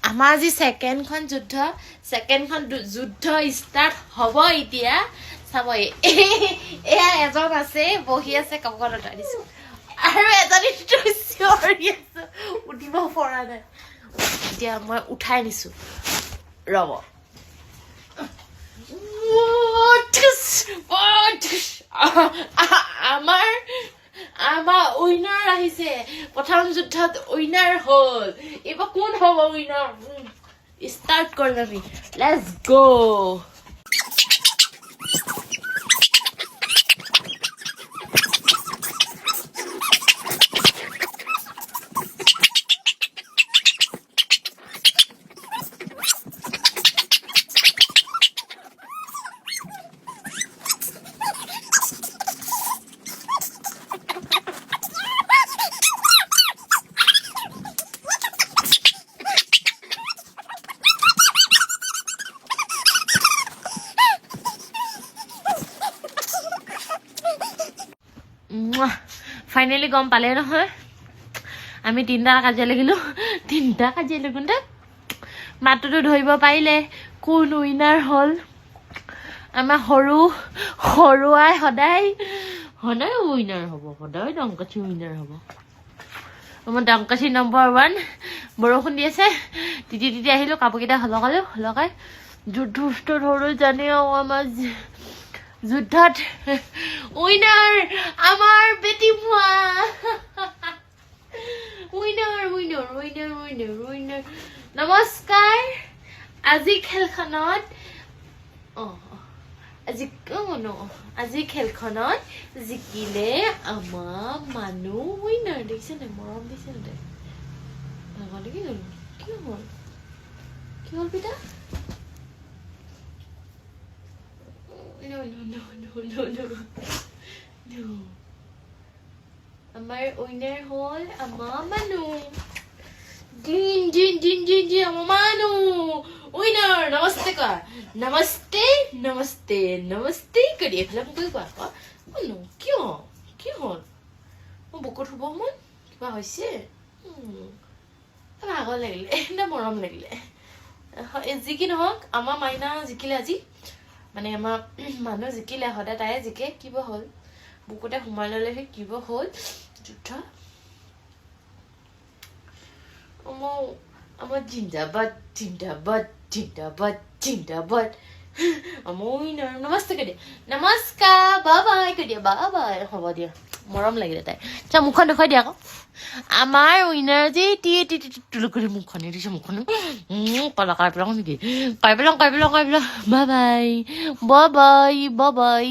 আমাৰ আজি ছেকেণ্ডখন যুদ্ধ ষ্টাৰ্ট হ'ব এতিয়া চাব এয়া এজন আছে বহি আছে কাপোৰ লতাই দিছো আৰু এজনী চিঞৰি আছো উঠিব পৰা নাই এতিয়া মই উঠাই নিছো ৰব আমাৰ উইনাৰ আহিছে প্ৰথম যুদ্ধত উইনাৰ হ'ল এইবাৰ কোন হ'ব উইনাৰ ষ্টাৰ্ট কৰিম আমি লেটছ গো ফাইনেলি গম পালে নহয় আমি তিনিটা কাজিয়া লাগিলো মাতটোতো ধৰিব পাৰিলে কোন উইনাৰ হ'ল আমাৰ সৰুৱাই সদায় উইনাৰ হ'ব সদায় ডংকাচি উইনাৰ হ'ব আমাৰ ডংকাচি নম্বৰ 1 বৰষুণ দি আছে তিতি আহিলো কাপোৰকেইটা লগাই যুদ্ধ ধৰো জানে আমাৰ যুদ্ধত উইনাৰ আমাৰ বেটি ভুৱা উইনাৰ নমস্কাৰ আজি খেলখনত জিকিলে আমাৰ মানুহ উইনাৰ দেখিছে নে মৰম দিছে নে ভাগৰ কি হ'ল পিতা No. আমাৰ উইনাৰ হ'ল আমাৰ মানুহ আমাৰ মানুহ উইনাৰ নমস্তে কৰ নমস্তে কৰি এইফালে মোক কোৱা কি হ'ল মোৰ বুকুত শুব মন কিবা হৈছে ভাগৰ লাগিলে একদম মৰম লাগিলে যি কি নহওক আমাৰ মাইনা জিকিলে আজি মানে আমাৰ মানুহ জিকিলে সদায় তাই জিকে কিবা হ'ল বুকুতে সোমাই ল'লেহে কিবা হ'ল যুদ্ধ আমাৰ জিন্দাবাদ আমাৰ নমস্তে কৈ দিয়া নমস্কাৰ বাই কৈ দিয়া বাই হ'ব দিয়া মৰম লাগিলে তাই মুখখন দেখুৱাই দিয়া আকৌ আমাৰ উইনাৰ যে তুলু কৰি মুখখনে দিছে মুখখন কলা কাই পেলাওঁ নেকি কাই পেলাওঁ বাই